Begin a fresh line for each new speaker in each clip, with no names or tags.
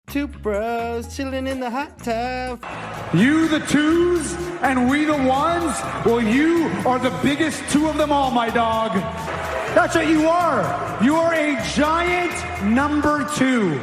Two bros chilling in the hot tub.
You the twos and we the ones? Well, you are the biggest two of them all, my dog. That's what you are. You are a giant number two.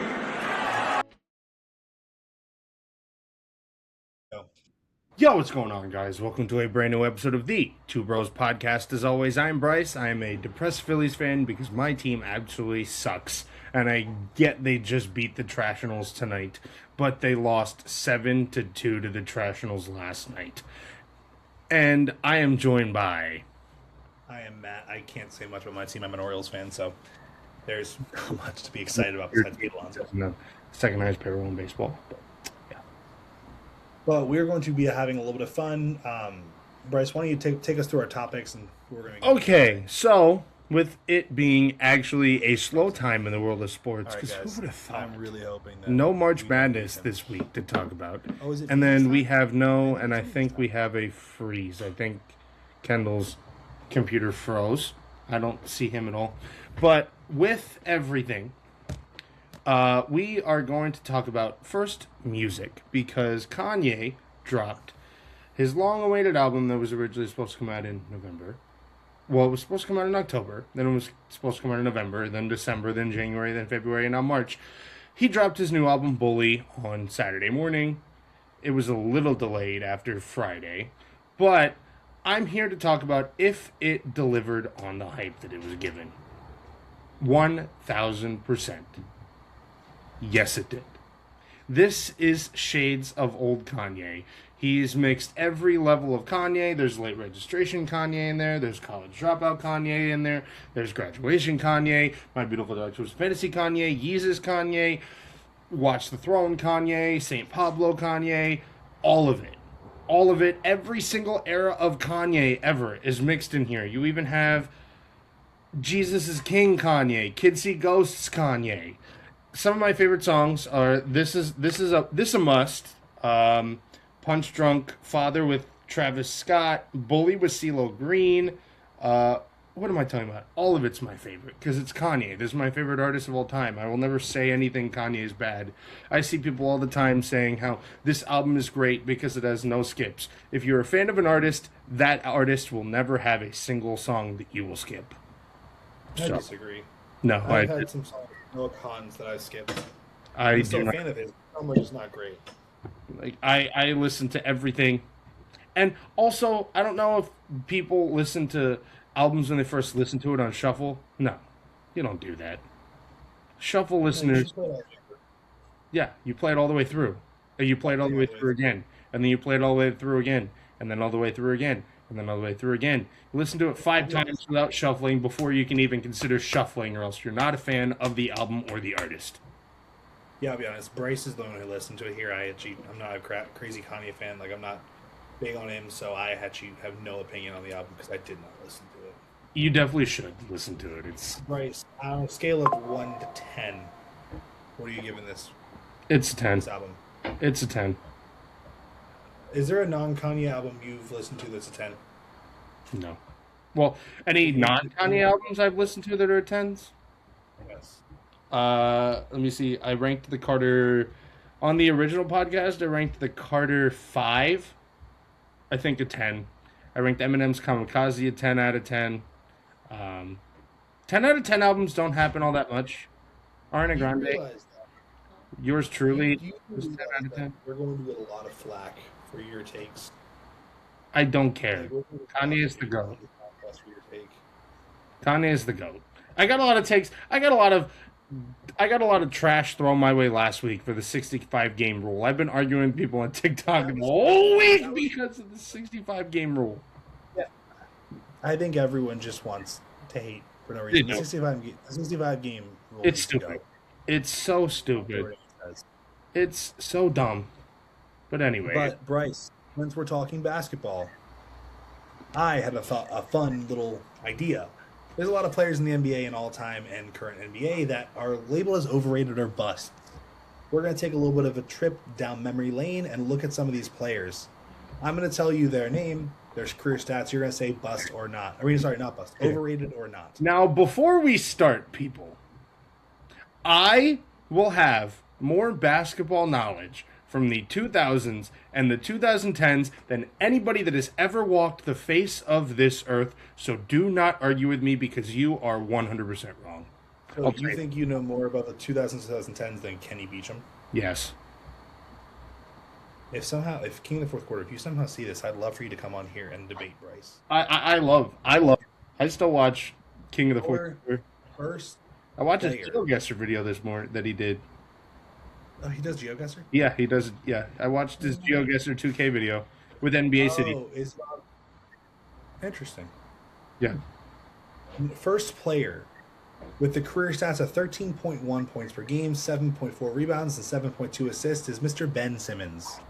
Yo, what's going on, guys? Welcome to a brand new episode of the Two Bros Podcast. As always, I'm Bryce. I am a depressed Phillies fan because my team absolutely sucks. And I get they just beat the Trashionals tonight, but they lost 7-2 to the Trashionals last night. And I am joined by...
I am Matt. I can't say much about my team. I'm an Orioles fan, so there's not much to be excited about besides Pete Alonso.
No, second highest payroll in baseball.
But we're going to be having a little bit of fun. Bryce, why don't you take us through our topics and we're going to
Okay, so with it being actually a slow time in the world of sports, because who would have thought?
I'm really hoping that
no March Madness this week to talk about.
Oh, is it
and then
freeze
we
time?
have no, and I think we have a freeze. I think Kendall's computer froze. I don't see him at all. But with everything, we are going to talk about first music, because Kanye dropped his long-awaited album that was originally supposed to come out in November. Well, it was supposed to come out in October, then it was supposed to come out in November, then December, then January, then February, and now March. He dropped his new album, Bully, on Saturday morning. It was a little delayed after Friday, but I'm here to talk about if it delivered on the hype that it was given. 1,000%. Yes, it did. This is shades of old Kanye. He's mixed every level of Kanye. There's late registration Kanye in there. There's college dropout Kanye in there. There's graduation Kanye. My Beautiful Dark Twisted Fantasy Kanye. Yeezus Kanye. Watch the Throne Kanye. St. Pablo Kanye. All of it. All of it. Every single era of Kanye ever is mixed in here. You even have Jesus is King Kanye. Kids See Ghosts Kanye. Some of my favorite songs are This a Must, Punch Drunk Father with Travis Scott, Bully with CeeLo Green. What am I talking about? All of it's my favorite because it's Kanye. This is my favorite artist of all time. I will never say anything Kanye is bad. I see people all the time saying how this album is great because it has no skips. If you're a fan of an artist, that artist will never have a single song that you will skip.
I disagree.
No,
I've had some songs with no cons that I've skipped.
I'm
still a fan of his. How much is not great.
Like I listen to everything, and also I don't know if people listen to albums when they first listen to it on shuffle. No, you don't do that. Shuffle listeners, yeah, you play it all the way through, and you play it all the way through again, and then you play it all the way through again, and then all the way through again, and then all the way through again. You listen to it 5 times without shuffling before you can even consider shuffling, or else you're not a fan of the album or the artist.
Yeah, I'll be honest. Bryce is the one who listened to it here. I'm not a crazy Kanye fan. Like, I'm not big on him, so I actually have no opinion on the album because I did not listen to it.
You definitely should listen to it. It's
Bryce, on a scale of 1 to 10, what are you giving this?
It's a 10.
This album?
It's a 10.
Is there a non-Kanye album you've listened to that's a 10?
No. Well, any non-Kanye albums I've listened to that are 10s?
Yes.
Let me see. I ranked the Carter on the original podcast. I ranked the Carter 5. I think a 10. I ranked Eminem's Kamikaze a 10 out of 10. 10 out of 10 albums don't happen all that much. Ariana Grande, yours truly, was 10 out of 10.
We're going to get a lot of flack for your takes.
I don't care. Kanye is the GOAT. Kanye is the GOAT. I got a lot of takes. I got a lot of trash thrown my way last week for the 65 game rule. I've been arguing with people on TikTok the whole week because of the 65 game rule.
Yeah. I think everyone just wants to hate for no reason. The 65 game rule.
It's stupid. It's so stupid. It's so dumb. But anyway.
But Bryce, since we're talking basketball, I had a fun little idea. There's a lot of players in the NBA and all-time and current NBA that are labeled as overrated or bust. We're going to take a little bit of a trip down memory lane and look at some of these players. I'm going to tell you their name, their career stats. You're going to say bust or not. Not bust. Overrated or not.
Now, before we start, people, I will have more basketball knowledge from the 2000s and the 2010s than anybody that has ever walked the face of this earth. So do not argue with me because you are 100% wrong.
So you think you know more about the 2000s, 2010s than Kenny Beecham?
Yes.
If King of the Fourth Quarter, if you somehow see this, I'd love for you to come on here and debate Bryce.
I love. I still watch King of the Fourth Quarter.
First,
I watched his GeoGuessr video this morning that he did.
Oh, he does GeoGuessr?
Yeah, he does. Yeah, I watched his GeoGuessr 2K video with NBA City.
Oh, it's not interesting.
Yeah.
First player with the career stats of 13.1 points per game, 7.4 rebounds, and 7.2 assists is Mr. Ben Simmons.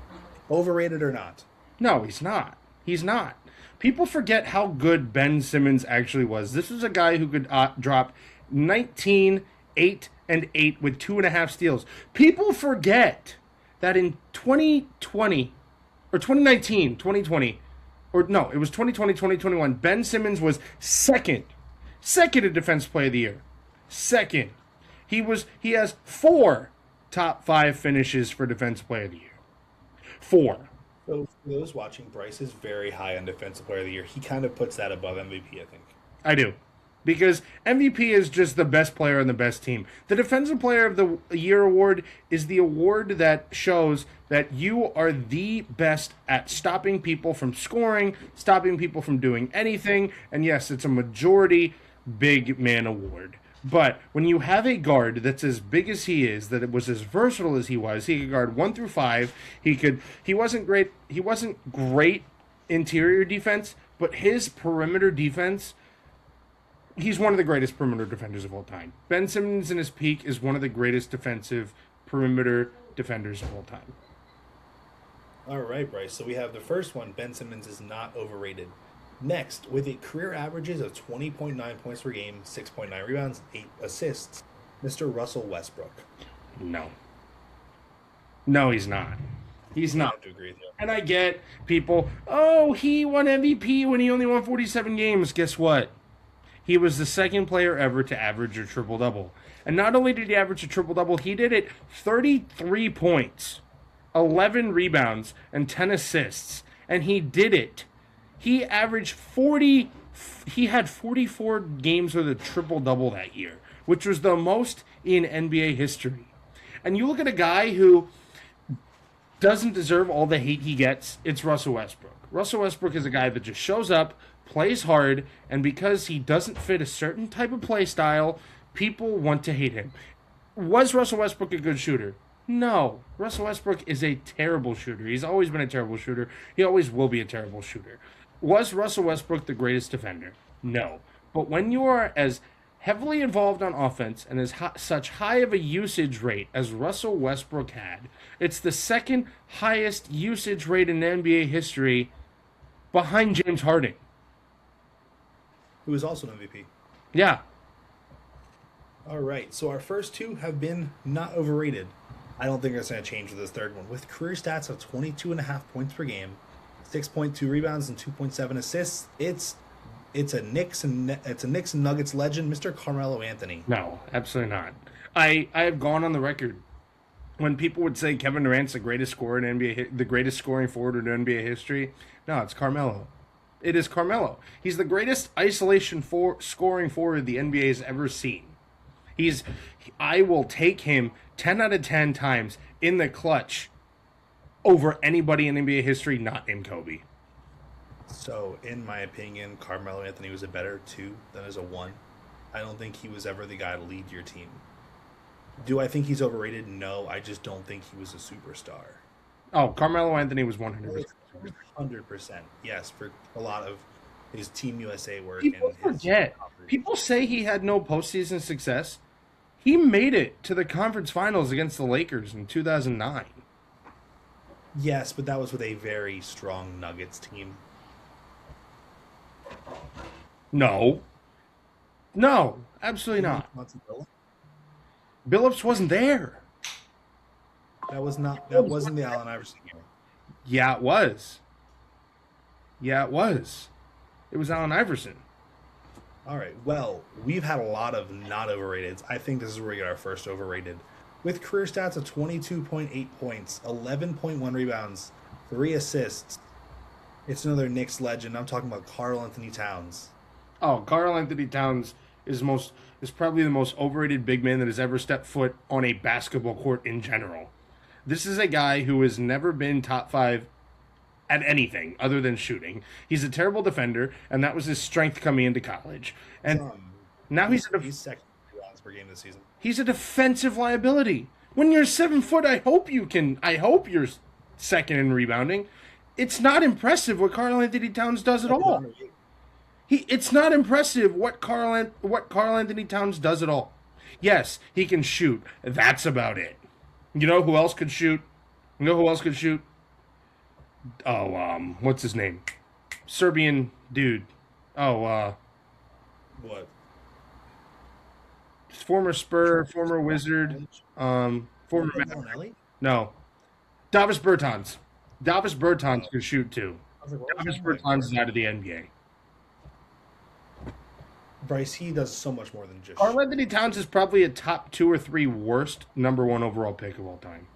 Overrated or not?
No, he's not. He's not. People forget how good Ben Simmons actually was. This was a guy who could drop 19, 8, and 8 with 2.5 steals. People forget that in 2020, or 2019, 2020, or no, it was 2020, 2021, Ben Simmons was second in Defensive Player of the Year. Second. He has 4 top 5 finishes for Defensive Player of the Year. 4.
So for those watching, Bryce is very high on Defensive Player of the Year. He kind of puts that above MVP, I think.
I do. Because MVP is just the best player on the best team. The Defensive Player of the Year award is the award that shows that you are the best at stopping people from scoring, stopping people from doing anything. And yes, it's a majority big man award. But when you have a guard that's as big as he is, that it was as versatile as he could guard 1 through 5. He wasn't great interior defense, but his perimeter defense, he's one of the greatest perimeter defenders of all time. Ben Simmons in his peak is one of the greatest defensive perimeter defenders of all time.
All right, Bryce. So we have the first one. Ben Simmons is not overrated. Next, with a career averages of 20.9 points per game, 6.9 rebounds, 8 assists, Mr. Russell Westbrook.
No. No, he's not. He's not.
I have to agree with you.
And I get people, he won MVP when he only won 47 games. Guess what? He was the second player ever to average a triple-double. And not only did he average a triple-double, he did it 33 points, 11 rebounds, and 10 assists. And he did it. He averaged he had 44 games with a triple-double that year, which was the most in NBA history. And you look at a guy who doesn't deserve all the hate he gets, it's Russell Westbrook. Russell Westbrook is a guy that just shows up, plays hard, and because he doesn't fit a certain type of play style, people want to hate him. Was Russell Westbrook a good shooter? No. Russell Westbrook is a terrible shooter. He's always been a terrible shooter. He always will be a terrible shooter. Was Russell Westbrook the greatest defender? No. But when you are as heavily involved on offense and as such high of a usage rate as Russell Westbrook had, it's the second highest usage rate in NBA history behind James Harden.
Who is also an MVP.
Yeah.
All right, so our first two have been not overrated. I don't think it's going to change with this third one. With career stats of 22.5 points per game, 6.2 rebounds, and 2.7 assists, it's a Knicks and Nuggets legend, Mr. Carmelo Anthony.
No, absolutely not. I have gone on the record when people would say Kevin Durant's the greatest scorer in NBA, the greatest scoring forward in NBA history. No, it's Carmelo. It is Carmelo. He's the greatest isolation scoring forward the NBA has ever seen. I will take him 10 out of 10 times in the clutch over anybody in NBA history not named Kobe.
So, in my opinion, Carmelo Anthony was a better 2 than as a 1. I don't think he was ever the guy to lead your team. Do I think he's overrated? No, I just don't think he was a superstar.
Oh, Carmelo Anthony was 100%.
100%. Yes, for a lot of his Team USA work.
People forget. People say he had no postseason success. He made it to the conference finals against the Lakers in 2009.
Yes, but that was with a very strong Nuggets team.
No, absolutely not. Billups wasn't there.
That wasn't the Allen Iverson game.
Yeah, it was. It was Allen Iverson.
All right. Well, we've had a lot of not overrateds. I think this is where we get our first overrated. With career stats of 22.8 points, 11.1 rebounds, 3 assists. It's another Knicks legend. I'm talking about Karl Anthony Towns.
Oh, Karl Anthony Towns is probably the most overrated big man that has ever stepped foot on a basketball court in general. This is a guy who has never been top 5 at anything other than shooting. He's a terrible defender, and that was his strength coming into college. And now he's
second rebounds per game this season.
He's a defensive liability. When you're 7 foot, I hope you're second in rebounding. It's not impressive what Karl Anthony Towns does at all. It's not impressive what Karl Anthony Towns does at all. Yes, he can shoot. That's about it. You know who else could shoot? Oh, what's his name? Serbian dude.
What?
Former Spur, former Wizard, former
Bellinelli?
No. Davis Bertans. Davis Bertans can shoot too. Davis Bertans is out of the NBA.
Bryce, he does so much more than just
Karl Anthony Towns is probably a top 2 or 3 worst number 1 overall pick of all time.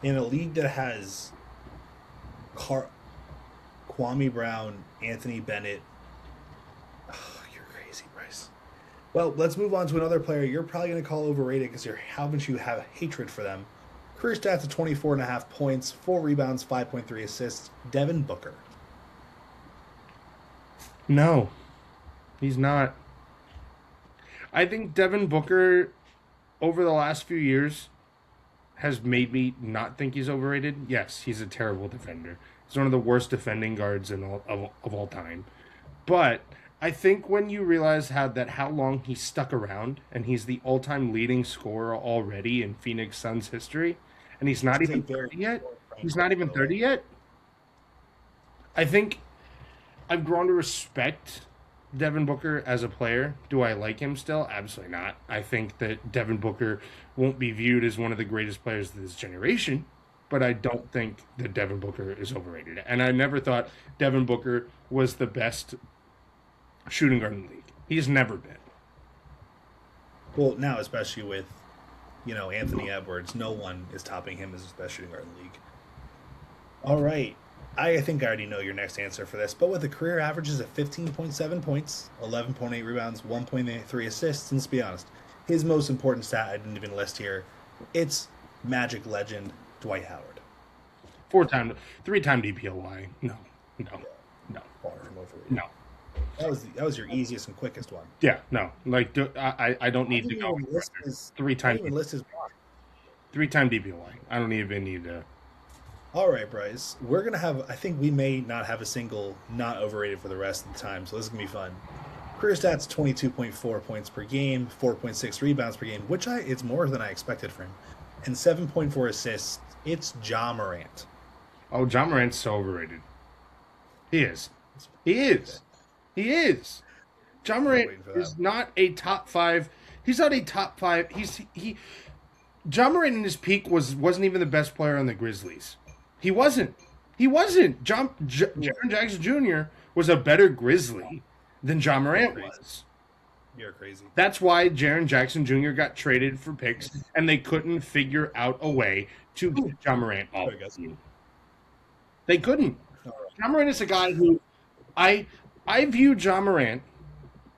In a league that has Kwame Brown, Anthony Bennett. Oh, you're crazy, Bryce. Well, let's move on to another player you're probably going to call overrated because you have hatred for them. Career stats of 24.5 points, 4 rebounds, 5.3 assists. Devin Booker.
No, he's not. I think Devin Booker, over the last few years, has made me not think he's overrated. Yes, he's a terrible defender. He's one of the worst defending guards of all time. But I think when you realize how long he stuck around, and he's the all-time leading scorer already in Phoenix Suns history, and he's not even 30 yet. He's not even 30 yet. I think I've grown to respect Devin Booker as a player. Do I like him still? Absolutely not. I think that Devin Booker won't be viewed as one of the greatest players of this generation, but I don't think that Devin Booker is overrated. And I never thought Devin Booker was the best shooting guard in the league. He's never been.
Well, now especially with, Anthony Edwards, no one is topping him as the best shooting guard in the league. All right. I think I already know your next answer for this, but with the career averages of 15.7 points, 11.8 rebounds, 1.3 assists, and let's be honest, his most important stat I didn't even list here, it's Magic legend Dwight Howard.
3-time DPOY. No.
Far from overrated.
No.
That was your easiest and quickest one.
Yeah, no. Like, I don't need to go. 3-time DPOY. I don't even need to.
All right, Bryce. We're going to have, I think we may not have a single not overrated for the rest of the time, so this is going to be fun. Career stats, 22.4 points per game, 4.6 rebounds per game, it's more than I expected from him, and 7.4 assists. It's Ja Morant.
Oh, Ja Morant's so overrated. He is. Ja Morant is not a top 5. He's not a top 5. Ja Morant in his peak wasn't even the best player on the Grizzlies. He wasn't. Jaren Jackson Jr. was a better Grizzly than Ja Morant was.
You're crazy.
That's why Jaren Jackson Jr. got traded for picks, and they couldn't figure out a way to get Ja Morant off the team. They couldn't. Ja Morant is a guy who I view Ja Morant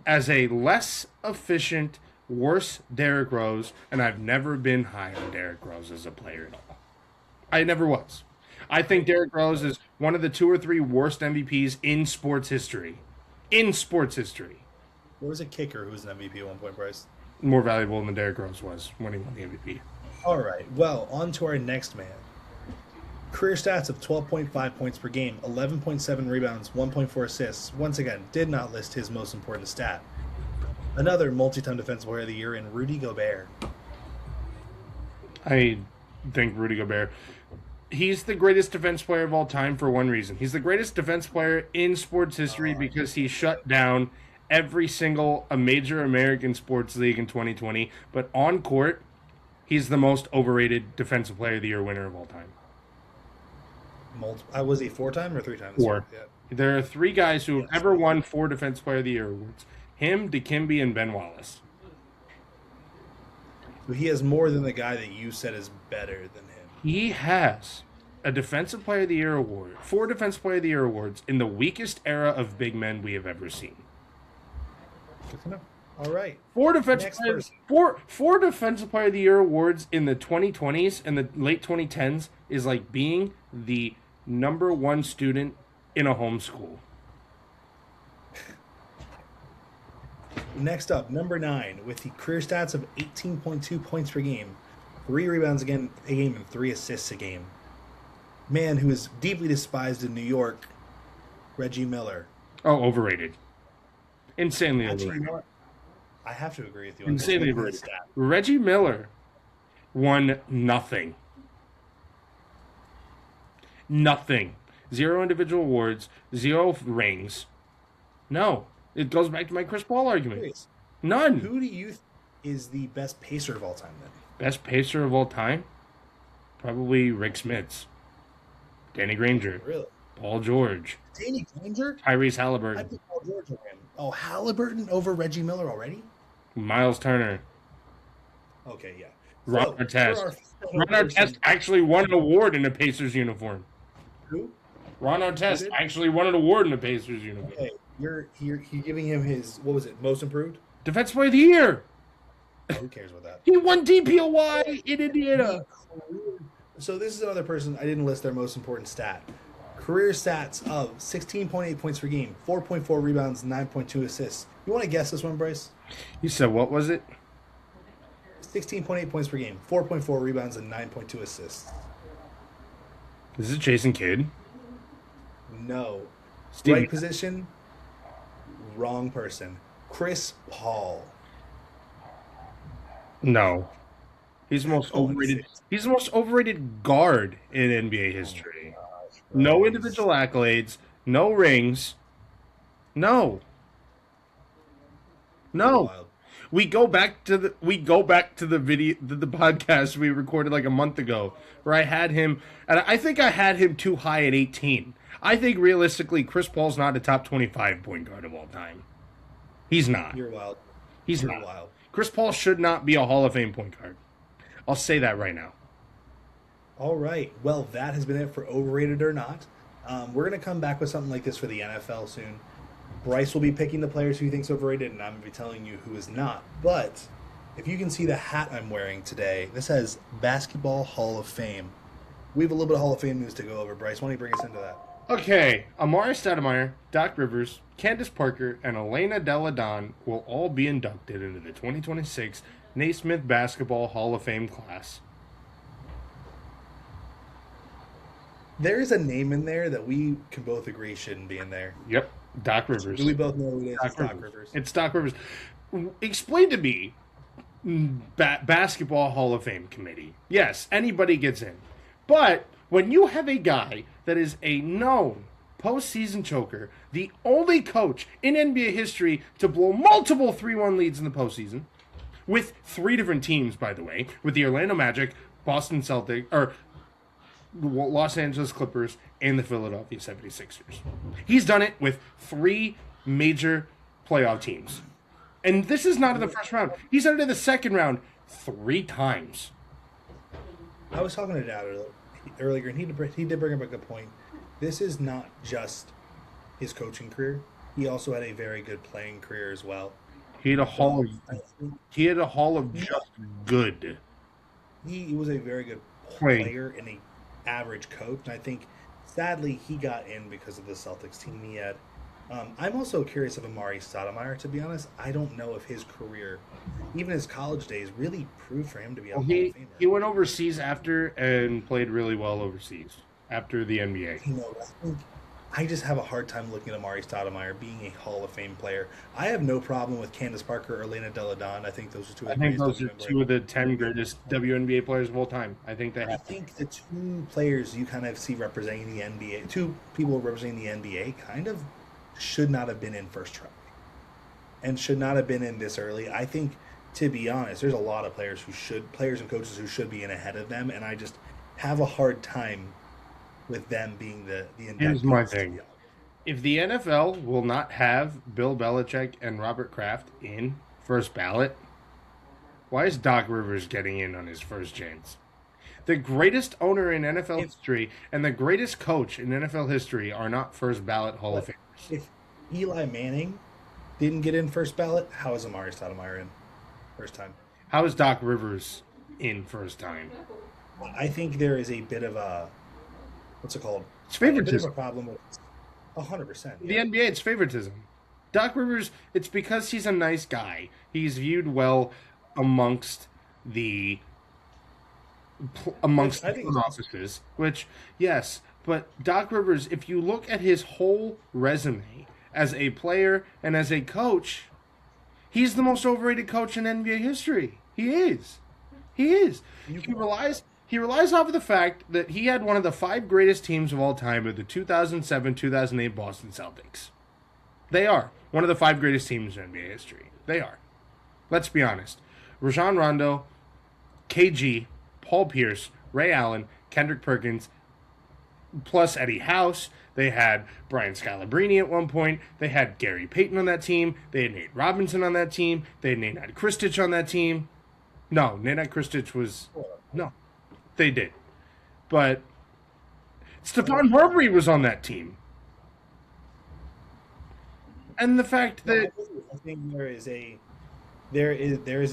as a less efficient, worse Derrick Rose, and I've never been high on Derrick Rose as a player at all. I never was. I think Derrick Rose is one of the 2 or 3 worst MVPs in sports history. There
was a kicker who was an MVP at one point, Bryce.
More valuable than Derrick Rose was when he won the MVP.
All right. Well, on to our next man. Career stats of 12.5 points per game, 11.7 rebounds, 1.4 assists. Once again, did not list his most important stat. Another multi-time defensive player of the year in Rudy Gobert.
I think Rudy Gobert, he's the greatest defense player of all time for one reason. He's the greatest defense player in sports history because he shut down every single major American sports league in 2020. But on court, he's the most overrated defensive player of the year winner of all time.
Was he 4-time or 3-time?
4. Yeah. There are 3 guys who have ever won 4 defense player of the year awards. Him, Dikembe, and Ben Wallace.
So he has more than the guy that you said is better than him.
He has a Defensive Player of the Year award, 4 Defensive Player of the Year awards in the weakest era of big men we have ever seen.
Good to know. All right.
4 Defensive
Next
Player,
person.
four Defensive Player of the Year awards in the 2020s and the late 2010s is like being the number 1 student in a homeschool.
Next up, number 9, with the career stats of 18.2 points per game, 3 rebounds a game, and 3 assists a game. Man who is deeply despised in New York, Reggie Miller.
Oh, overrated. Insanely
Actually,
overrated.
you know what? I have to agree with you on this.
Insanely
Look at
overrated.
this stat.
Reggie Miller won nothing. Nothing. 0 individual awards, 0 rings. No. It goes back to my Chris Paul argument.
Curious.
None.
Who do you think is the best pacer of all time then?
Best pacer of all time? Probably Rick Smits. Danny Granger.
Really?
Paul George.
Danny Granger?
Tyrese
I
Halliburton.
put Paul George over him. Oh, Halliburton over Reggie Miller already?
Miles Turner.
Okay, yeah.
Ron
So,
Artest.
for our
Ron
final
Artest
person-
actually won an award in a Pacers uniform.
Who?
Ron Artest
did?
actually won an award in a Pacers uniform.
Okay, you're giving him his, what was it, most improved?
Defensive Player of the Year.
Oh, who cares about that?
He won DPOY in Indiana.
So this is another person, I didn't list their most important stat. Career stats of 16.8 points per game, 4.4 rebounds, 9.2 assists. You want to guess this one, Bryce?
You said what was it?
16.8 points per game, 4.4 rebounds, and 9.2 assists.
Is it Jason Kidd?
No.
Steve-
Right position, wrong person. Chris Paul.
No. He's the most
Oh,
overrated.
six.
He's the most overrated guard in NBA history. No individual accolades, no rings. No. No.
Wild.
We go back to the video the podcast we recorded like a month ago where I had him and I think I had him too high at 18. I think realistically Chris Paul's not a top 25 point guard of all time. He's not.
You're wild.
He's
You're
not.
wild.
Chris Paul should not be a Hall of Fame point guard. I'll say that right now.
All right. Well, that has been it for Overrated or Not. We're going to come back with something like this for the NFL soon. Bryce will be picking the players who he thinks overrated, and I'm going to be telling you who is not. But if you can see the hat I'm wearing today, this says Basketball Hall of Fame. We have a little bit of Hall of Fame news to go over. Bryce, why don't you bring us into that?
Okay, Amari Stoudemire, Doc Rivers, Candace Parker, and Elena Delle Donne will all be inducted into the 2026 Naismith Basketball Hall of Fame class.
There is a name in there that we can both agree shouldn't be in there.
Yep, Doc Rivers.
Do we both know who it is? It's
Doc
Doc Rivers.
It's Doc Rivers. Explain to me, Basketball Hall of Fame committee. Yes, anybody gets in. But when you have a guy that is a known postseason choker, the only coach in NBA history to blow multiple 3-1 leads in the postseason, with 3 different teams, by the way, with the Orlando Magic, Boston Celtics, or Los Angeles Clippers, and the Philadelphia 76ers. He's done it with 3 major playoff teams. And this is not in the first round. He's done it in the second round 3 times.
I was talking to Dad earlier, and he did bring up a good point. This is not just his coaching career. He also had a very good playing career as well.
He had a hall of just good.
He was a very good
Playing.
player and a average coach. And I think, sadly, he got in because of the Celtics team he had. I'm also curious of Amari Stoudemire, to be honest. I don't know if his career, even his college days, really proved for him to be a Hall of Famer.
He went overseas after and played really well overseas after the NBA.
You know, I just have a hard time looking at Amari Stoudemire being a Hall of Fame player. I have no problem with Candace Parker or Elena Delle Donne. I think those are two.
I think those are 2 of the 10 greatest WNBA players of all time. I think they
I
have.
think the 2 players you kind of see representing the NBA, 2 people representing the NBA, kind of should not have been in first try, and should not have been in this early. I think, to be honest, there's a lot of players and coaches who should be in ahead of them, and I just have a hard time with them being the
Here's my
inductees, to
thing.
be honest.
If the NFL will not have Bill Belichick and Robert Kraft in first ballot, Why is Doc Rivers getting in on his first chance? The greatest owner in NFL history and the greatest coach in NFL history are not first ballot Hall of Famers.
If Eli Manning didn't get in first ballot, how is Amari Stoudemire in first time?
How is Doc Rivers in first time?
I think there is a bit of a what's it called?
It's
A bit of a
favoritism.
problem with 100%.
The NBA, it's favoritism. Doc Rivers, it's because he's a nice guy. He's viewed well amongst the
I think
front offices, which, yes, but Doc Rivers, if you look at his whole resume as a player and as a coach, he's the most overrated coach in NBA history. He is. He is. He relies off of the fact that he had one of the 5 greatest teams of all time with the 2007-2008 Boston Celtics. They are one of the 5 greatest teams in NBA history. They are. Let's be honest. Rajon Rondo, KG, Paul Pierce, Ray Allen, Kendrick Perkins, plus Eddie House. They had Brian Scalabrine at one point. They had Gary Payton on that team. They had Nate Robinson on that team. They had Nate Kristich on that team. No, Nate Kristich was... No, they did. But Stephon Marbury was on that team. And the fact that...
I think there is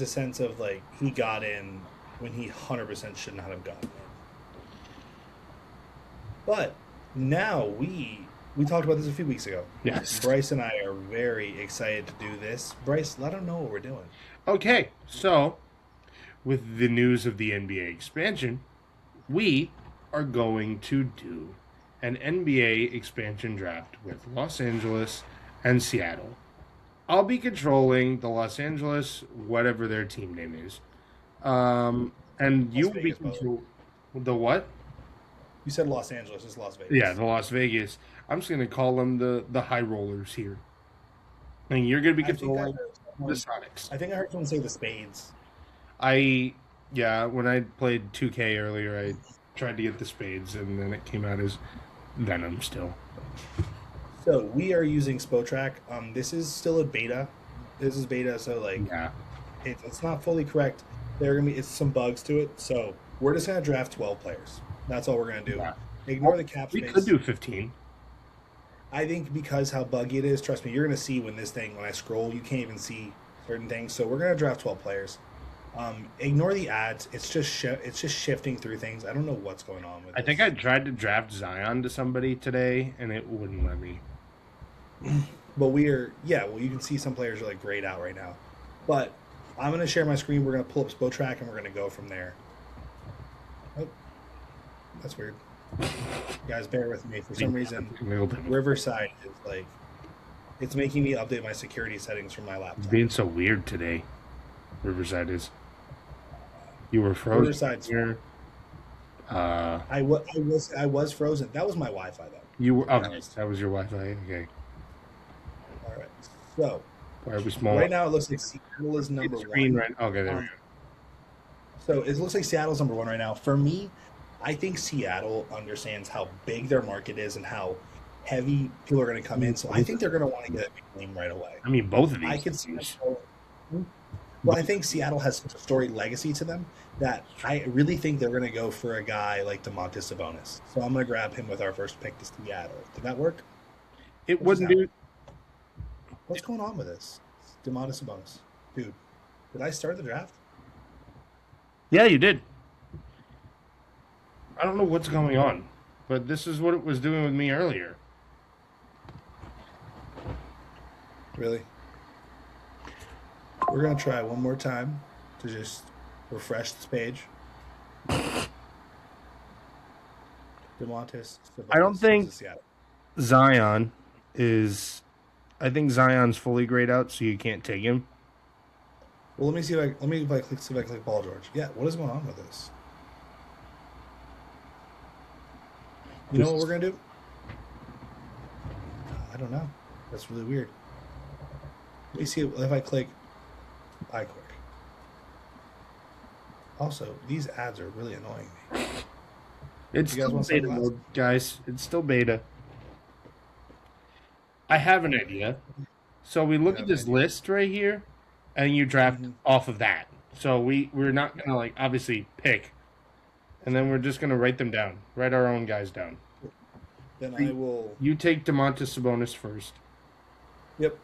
a sense of like he got in when he 100% should not have gotten in. But now we talked about this a few weeks ago.
Yes.
Bryce and I are very excited to do this. Bryce, let them know what we're doing.
Okay, so with the news of the NBA expansion, we are going to do an NBA expansion draft with Los Angeles and Seattle. I'll be controlling the Los Angeles, whatever their team name is. And you will be controlling the what?
You said Los Angeles, it's Las Vegas.
Yeah, the Las Vegas. I'm just going to call them the High Rollers here. And you're going to be controlling the Sonics.
I think I heard someone say the Spades.
When I played 2K earlier, I tried to get the Spades, and then it came out as Venom still.
So we are using Spotrac. This is still a beta. This is beta, so like it's not fully correct. There are gonna be some bugs to it. So we're just gonna draft 12 players. That's all we're gonna do.
Yeah.
Ignore the cap space.
We could do 15.
I think because how buggy it is, trust me, you're gonna see when I scroll, you can't even see certain things. So we're gonna draft 12 players. Ignore the ads. It's just shifting through things. I don't know what's going on with.
I think I tried to draft Zion to somebody today, and it wouldn't let me.
But you can see some players are like grayed out right now. But I'm going to share my screen. We're going to pull up Spotrac and we're going to go from there. Oh, that's weird. You guys, bear with me. For some reason, Riverside is like, it's making me update my security settings from my laptop.
It's being so weird today. Riverside is. You were frozen.
Riverside's
here.
I was frozen. That was my Wi-Fi though.
You were okay. That was your Wi-Fi. Okay.
All right. So
small.
Right now it looks like Seattle is number one.
Right. Okay, there we go.
So it looks like Seattle's number one right now. For me, I think Seattle understands how big their market is and how heavy people are going to come in. So I think they're going to want to get a big name right away.
I mean, both of these.
I can see. Well, I think Seattle has such a storied legacy to them that I really think they're going to go for a guy like DeMontis Sabonis. So I'm going to grab him with our first pick to Seattle. Did that work?
It wouldn't do.
What's going on with this? DeMontis Sabonis. Dude, did I start the draft?
Yeah, you did. I don't know what's going on, but this is what it was doing with me earlier.
Really? We're going to try one more time to just refresh this page. DeMontis Sabonis.
I don't think Zion is... I think Zion's fully grayed out, so you can't take him.
Well, let me see if I click Paul George. Yeah, what is going on with this? You know what we're gonna do? I don't know. That's really weird. Let me see if I click iQuick. Also, these ads are really annoying me.
It's still beta mode, guys. It's still beta. I have an idea. So we look at this list right here, and you draft off of that. So we're not gonna like obviously pick, and then we're just gonna write them down. Write our own guys down.
Then I will.
You take Domantas Sabonis first.
Yep.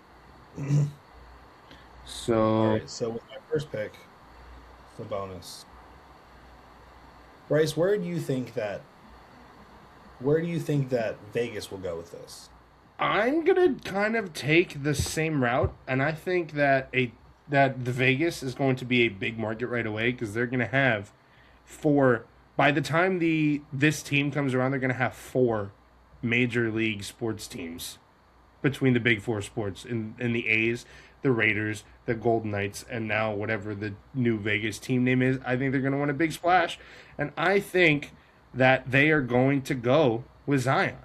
So
All right. So with my first pick, the bonus. Bryce, where do you think that Vegas will go with this?
I'm gonna kind of take the same route, and I think that the Vegas is going to be a big market right away because they're gonna have four. By the time this team comes around, they're gonna have four major league sports teams between the big four sports in the A's, the Raiders, the Golden Knights, and now whatever the new Vegas team name is. I think they're gonna want a big splash, and I think that they are going to go with Zion.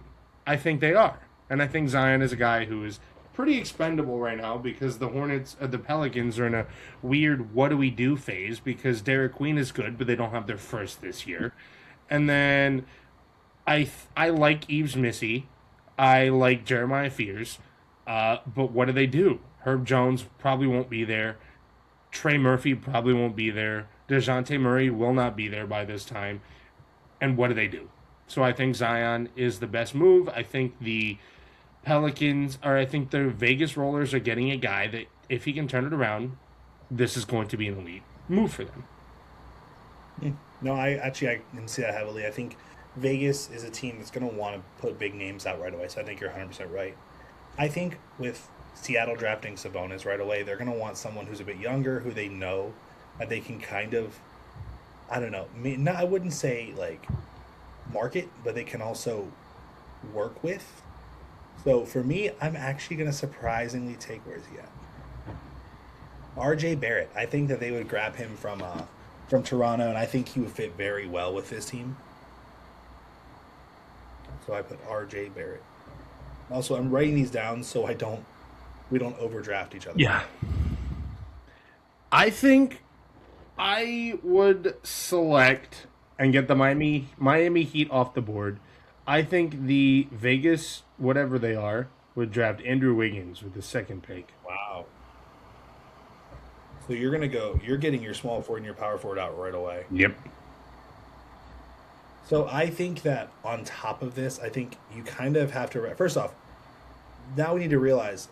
I think they are. And I think Zion is a guy who is pretty expendable right now because the Pelicans are in a weird what do we do phase because Derek Queen is good, but they don't have their first this year. And then I like Eves Missy. I like Jeremiah Fears. But what do they do? Herb Jones probably won't be there. Trey Murphy probably won't be there. DeJounte Murray will not be there by this time. And what do they do? So I think Zion is the best move. I think the I think the Vegas Rollers are getting a guy that if he can turn it around, this is going to be an elite move for them.
No, I can see that heavily. I think Vegas is a team that's going to want to put big names out right away. So I think you're 100% right. I think with Seattle drafting Sabonis right away, they're going to want someone who's a bit younger, who they know that they can kind of, I don't know, no, I wouldn't say like market, but they can also work with. So for me, I'm actually going to surprisingly take, where's he at? RJ Barrett. I think that they would grab him from Toronto, and I think he would fit very well with this team. So I put RJ Barrett. Also, I'm writing these down so we don't overdraft each other.
Yeah. I think I would select and get the Miami Heat off the board. I think the Vegas, whatever they are, would draft Andrew Wiggins with the second pick.
Wow. So you're getting your small forward and your power forward out right away.
Yep.
So I think that on top of this, I think you kind of have to, first off, now we need to realize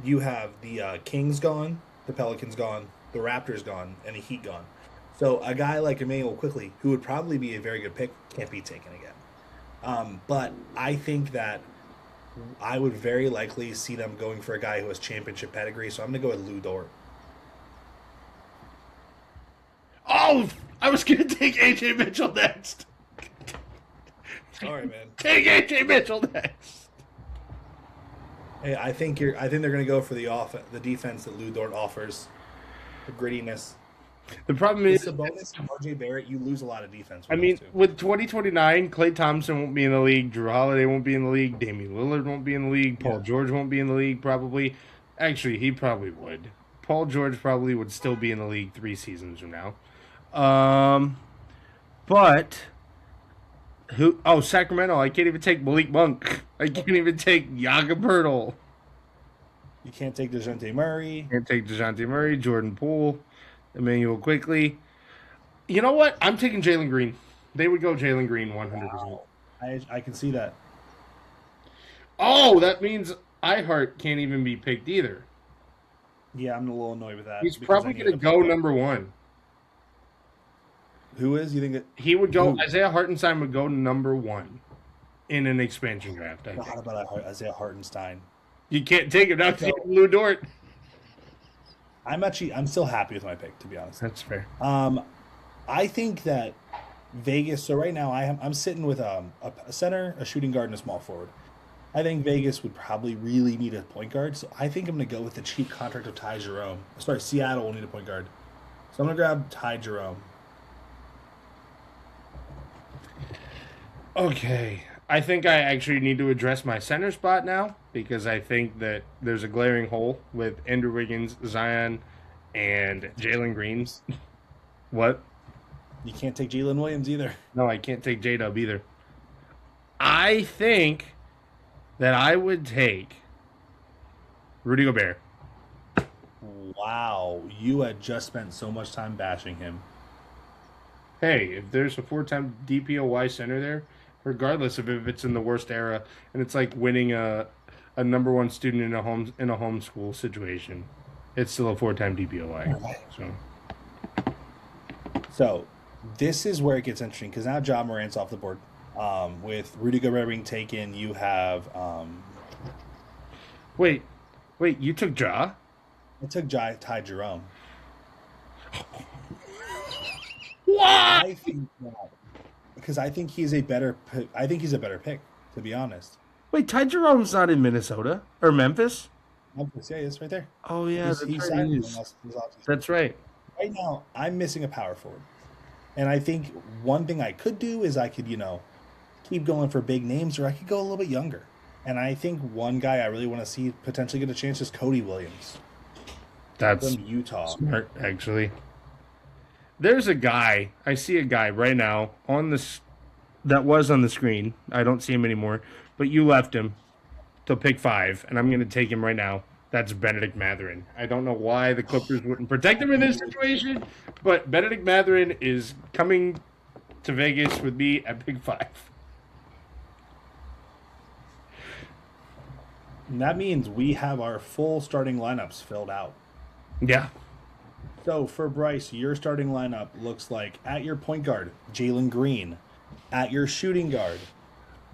you have the Kings gone, the Pelicans gone, the Raptors gone, and the Heat gone. So a guy like Emmanuel Quickly, who would probably be a very good pick, can't be taken again. But I think that I would very likely see them going for a guy who has championship pedigree. So I'm going to go with Lou Dort.
Oh, I was going to take AJ Mitchell next.
Sorry, man.
Take AJ Mitchell next.
Hey, I think they're going to go for the defense that Lou Dort offers, the grittiness.
The problem is,
Sabonis and RJ Barrett, you lose a lot of defense.
I mean, with 2029, Klay Thompson won't be in the league, Drew Holiday won't be in the league, Damian Lillard won't be in the league, Paul George won't be in the league, probably. Actually, he probably would. Paul George probably would still be in the league 3 seasons from now. But who? Oh, Sacramento! I can't even take Malik Monk. I can't even take Yaga Bertle.
You can't take DeJounte Murray.
Can't take DeJounte Murray, Jordan Poole, Emmanuel Quickly. You know what? I'm taking Jalen Green. They would go Jalen Green 100%.
Wow. I can see that.
Oh, that means iHeart can't even be picked either.
Yeah, I'm a little annoyed with that.
He's probably going to go number 1.
Who is? You think that
he would go? Isaiah Hartenstein would go number 1 in an expansion draft. I think.
How about Isaiah Hartenstein?
You can't take him now. Lou Dort.
I'm still happy with my pick, to be honest.
That's fair.
I think that Vegas. So right now, I'm sitting with a center, a shooting guard, and a small forward. I think Vegas would probably really need a point guard. So I think I'm going to go with the cheap contract of Ty Jerome. Sorry, Seattle will need a point guard. So I'm going to grab Ty Jerome.
Okay. I think I actually need to address my center spot now because I think that there's a glaring hole with Andrew Wiggins, Zion, and Jalen Green. What?
You can't take Jalen Williams either.
No, I can't take J-Dub either. I think that I would take Rudy Gobert.
Wow, you had just spent so much time bashing him.
Hey, if there's a four-time DPOY center there, regardless of if it's in the worst era, and it's like winning a number one student in a homeschool situation, it's still a four-time DPOY. So
So this is where it gets interesting because now John Morant's off the board. With Rudy Gobert being taken, you have
wait, you took Ja?
I took Ty Jerome.
What?
I think that because I think he's a better. I think he's a better pick, to be honest.
Wait, Ty Jerome's not in Minnesota or Memphis?
Memphis, yeah, it's right there.
Oh yeah, that's
He
right.
signed
he
him
is.
last offseason.
That's right.
Right now, I'm missing a power forward, and I think one thing I could do is I could, keep going for big names, or I could go a little bit younger. And I think one guy I really want to see potentially get a chance is Cody Williams
That's
from Utah.
smart, actually. There's a guy. I see a guy right now on this that was on the screen. I don't see him anymore, but you left him to pick 5, and I'm going to take him right now. That's Benedict Mathurin. I don't know why the Clippers wouldn't protect him in this situation, but Benedict Mathurin is coming to Vegas with me at pick 5.
And that means we have our full starting lineups filled out.
Yeah.
So for Bryce, your starting lineup looks like at your point guard, Jalen Green. At your shooting guard,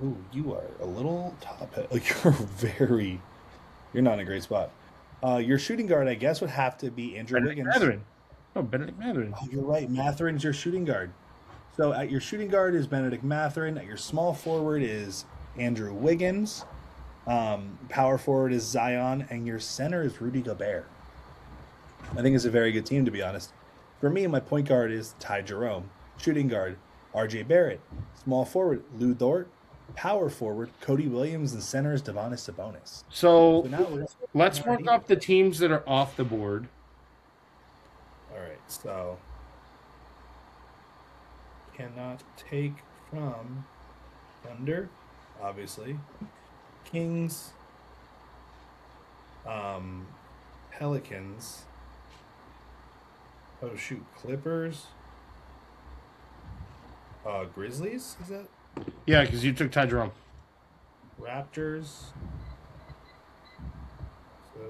ooh, you are a little top. Like you're not in a great spot. Your shooting guard, I guess, would have to be Andrew
Benedict
Wiggins.
Mathurin. Oh, Benedict Mathurin.
Oh, you're right. Matherin's your shooting guard. So at your shooting guard is Benedict Mathurin. At your small forward is Andrew Wiggins. Power forward is Zion, and your center is Rudy Gobert. I think it's a very good team, to be honest. For me, my point guard is Ty Jerome. Shooting guard, RJ Barrett. Small forward, Lou Dort. Power forward, Cody Williams, and center is Domantas Sabonis.
So
now we're
let's work off the teams that are off the board.
All right, so cannot take from Thunder, obviously. Kings, Pelicans. Oh shoot, Clippers. Grizzlies, is that?
Yeah, because you took Ty Jerome.
Raptors. So,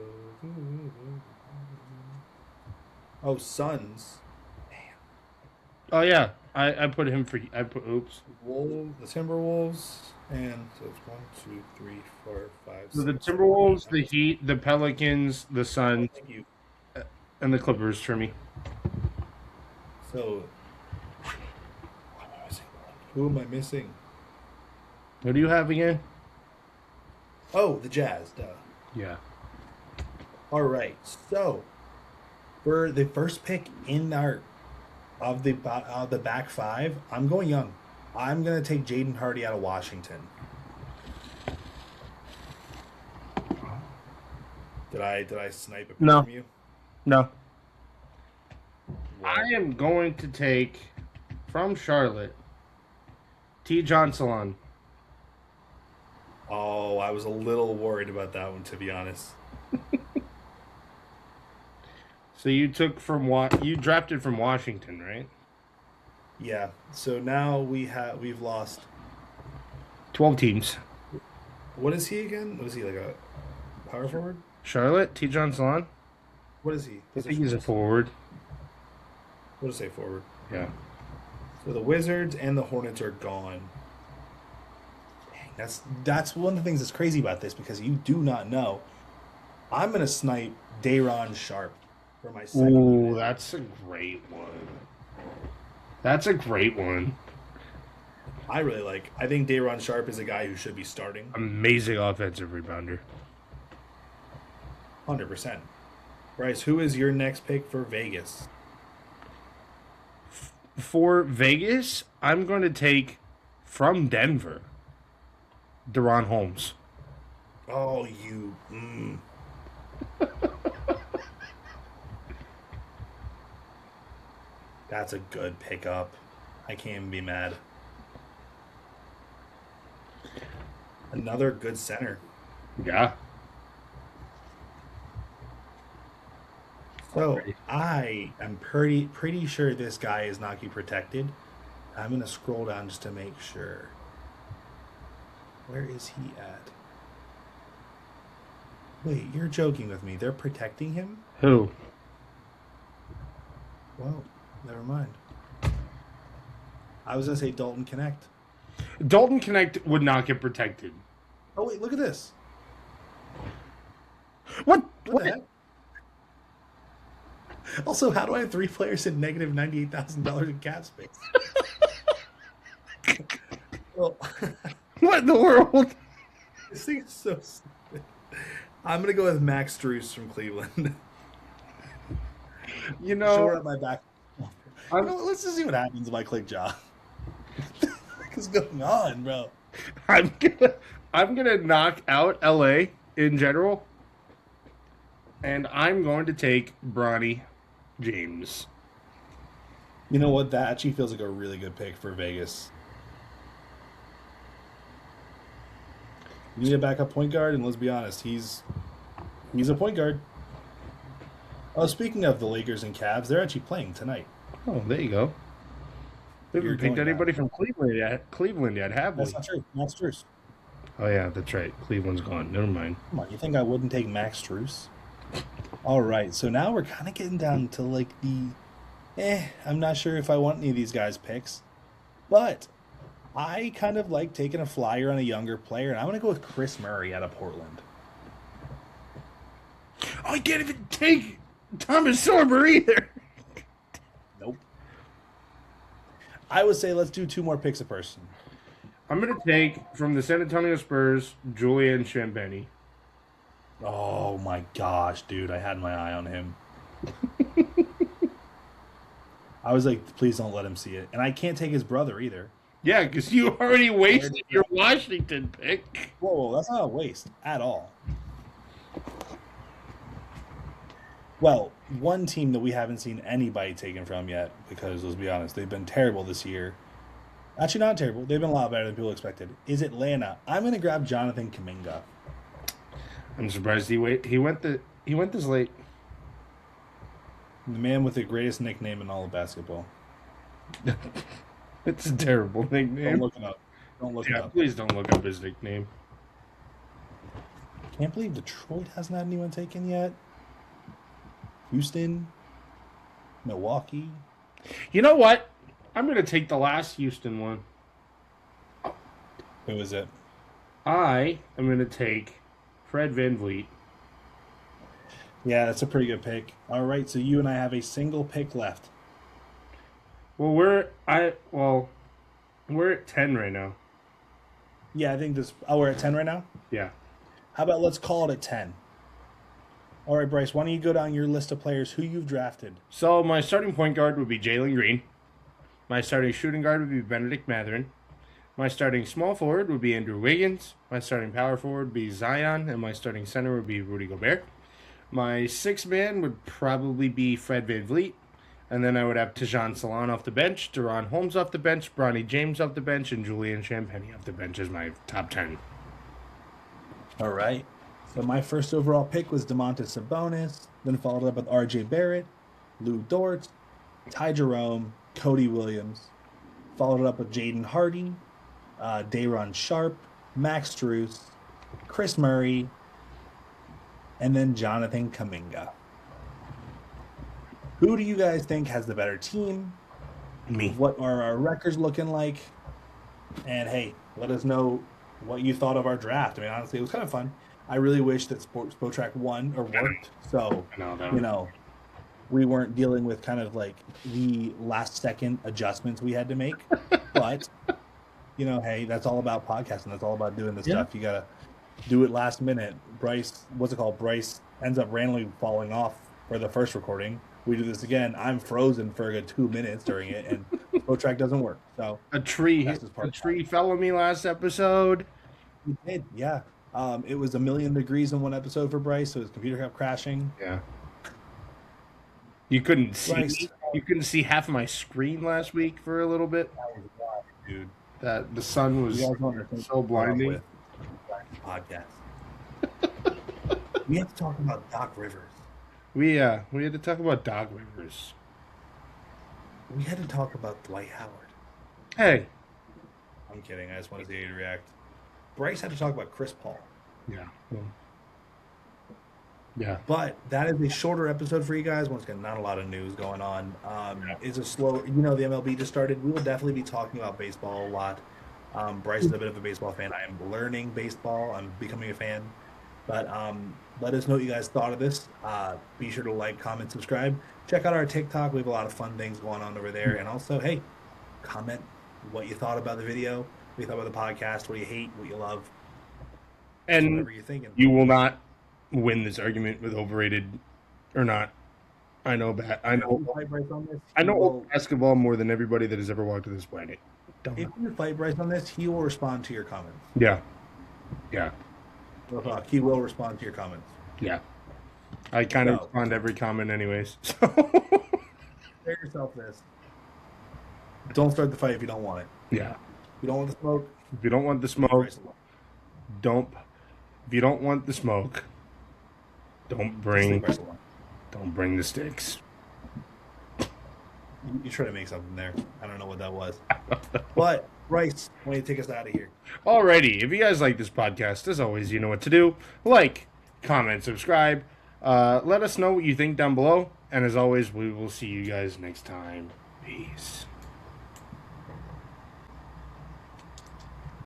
oh, Suns.
Oh yeah, I put him for. I put oops.
Wolves, the Timberwolves, and so it's 1, 2, 3, 4, 5.
So the
6,
Timberwolves,
7, 8,
the Heat, the Pelicans, the Suns,
Thank you.
and the Clippers for me.
So, who am I missing?
What do you have again?
Oh, the Jazz. Duh.
Yeah.
All right. So, for the first pick in our of the back 5, I'm going young. I'm gonna take Jaden Hardy out of Washington. Did I snipe a pick
No.
from you?
No. I am going to take from Charlotte T. John Salon.
Oh, I was a little worried about that one, to be honest.
So you took from you drafted from Washington, right?
Yeah. So now we've lost.
12 teams.
What is he again? Was he like a power forward?
Charlotte, T. John Salon.
What is he?
I think he's a forward.
What does it say forward?
Yeah.
So the Wizards and the Hornets are gone. Dang, that's one of the things that's crazy about this because you do not know. I'm gonna snipe Day'Ron Sharp for my second.
Ooh,
unit.
that's a great one. That's a great one.
I really like. I think Day'Ron Sharp is a guy who should be starting.
Amazing offensive rebounder.
100%. Bryce, who is your next pick for Vegas?
For Vegas, I'm going to take from Denver, Deron Holmes.
Oh, you. That's a good pickup. I can't even be mad. Another good center.
Yeah.
So I am pretty sure this guy is Naki protected. I'm gonna scroll down just to make sure. Where is he at? Wait, you're joking with me. They're protecting him?
Who?
Well, never mind. I was gonna say Dalton Connect.
Dalton Connect would not get protected.
Oh wait, look at this.
What?
What the heck? Also, how do I have 3 players in negative $98,000 in cap space? Well,
What in the world?
this thing is so stupid. I'm gonna go with Max Struess from Cleveland.
You
Short
know,
up my back.
I'm-
You know what, let's just see what happens if I click Ja. What's going on, bro?
I'm gonna knock out LA in general, and I'm going to take Bronny James.
You know what? That actually feels like a really good pick for Vegas. You need a backup point guard, and let's be honest, he's a point guard. Oh, speaking of the Lakers and Cavs, they're actually playing tonight.
Oh, there you go. We
You're
haven't picked
going
anybody
back.
from Cleveland yet, have we?
That's not true. Max Struess.
Oh yeah, that's right. Cleveland's gone. Never mind.
Come on, you think I wouldn't take Max Struess? All right, so now we're kind of getting down to like I'm not sure if I want any of these guys' picks, but I kind of like taking a flyer on a younger player, and I'm going to go with Chris Murray out of Portland.
Oh, I can't even take Thomas Sorber either.
Nope. I would say let's do 2 more picks a person.
I'm gonna take from the San Antonio Spurs, Julian Champagny.
Oh my gosh, dude, I had my eye on him. I was like, please don't let him see it. And I can't take his brother either.
Yeah, because you already wasted your Washington pick.
Whoa, that's not a waste at all. Well, one team that we haven't seen anybody taken from yet, because let's be honest, they've been terrible this year. Actually, not terrible. They've been a lot better than people expected. Is Atlanta? I'm going to grab Jonathan Kuminga.
I'm surprised he went this late.
The man with the greatest nickname in all of basketball.
It's a terrible
Don't
nickname.
look it up. Don't look it
Yeah,
up.
please don't look up his nickname.
Can't believe Detroit hasn't had anyone taken yet. Houston, Milwaukee.
You know what? I'm gonna take the last Houston one.
Who is it?
I am gonna take Fred VanVleet.
Yeah, that's a pretty good pick. All right, so you and I have a single pick left.
Well, we're at 10 right now.
Yeah, I think this. Oh, we're at 10 right now?
Yeah.
How about let's call it at 10? All right, Bryce, why don't you go down your list of players who you've drafted?
So my starting point guard would be Jalen Green. My starting shooting guard would be Benedict Mathurin. My starting small forward would be Andrew Wiggins. My starting power forward would be Zion. And my starting center would be Rudy Gobert. My sixth man would probably be Fred VanVleet. And then I would have Tajon Salon off the bench, Deron Holmes off the bench, Bronny James off the bench, and Julian Champagny off the bench as my top 10.
All right. So my first overall pick was DeMontis Sabonis, then followed up with R.J. Barrett, Lou Dort, Ty Jerome, Cody Williams. Followed it up with Jaden Hardy, Day'Ron Sharp, Max Strus, Chris Murray, and then Jonathan Kuminga. Who do you guys think has the better team?
Me.
What are our records looking like? And hey, let us know what you thought of our draft. I mean, honestly, it was kind of fun. I really wish that SpoTrack won or worked. So, we weren't dealing with kind of like the last second adjustments we had to make. But, hey, that's all about podcasting. That's all about doing this stuff. You got to do it last minute. Bryce ends up randomly falling off for the first recording. We do this again. I'm frozen for a good 2 minutes during it, and SpoTrack doesn't work. So
A tree fell on me last episode.
he did, yeah. It was 1,000,000 degrees in one episode for Bryce, so his computer kept crashing.
Yeah. You couldn't see
Bryce.
me. You couldn't see half of my screen last week for a little bit.
That was wild, dude.
That the sun was
You guys don't understand
so blinding.
with podcast. We have to talk about Doc Rivers.
We had to talk about dog waivers.
We had to talk about Dwight Howard.
Hey.
I'm kidding. I just want to see you react. Bryce had to talk about Chris Paul.
Yeah. Well, yeah.
But that is a shorter episode for you guys. Once again, not a lot of news going on. It's a slow. The MLB just started. We will definitely be talking about baseball a lot. Bryce is a bit of a baseball fan. I am learning baseball. I'm becoming a fan. But let us know what you guys thought of this. Be sure to like, comment, subscribe. Check out our TikTok. We have a lot of fun things going on over there. And also, hey, comment what you thought about the video, what you thought about the podcast, what you hate, what you love,
and
whatever you're thinking.
You will not win this argument with overrated or not. I know basketball more than everybody that has ever walked to this planet.
If you fight Bryce on this, he will respond to your comments.
Yeah.
He will respond to your comments.
Yeah. I kind of respond to every comment anyways. So.
Say yourself this. Don't start the fight if you don't want it.
Yeah.
If you don't want the smoke.
If you don't want the smoke, don't. If you don't want the smoke, don't bring the sticks.
You try to make something there. I don't know what that was. But, Bryce, why don't you take us out of here?
Alrighty. If you guys like this podcast, as always, you know what to do. Like, comment, subscribe. Let us know what you think down below. And as always, we will see you guys next time. Peace.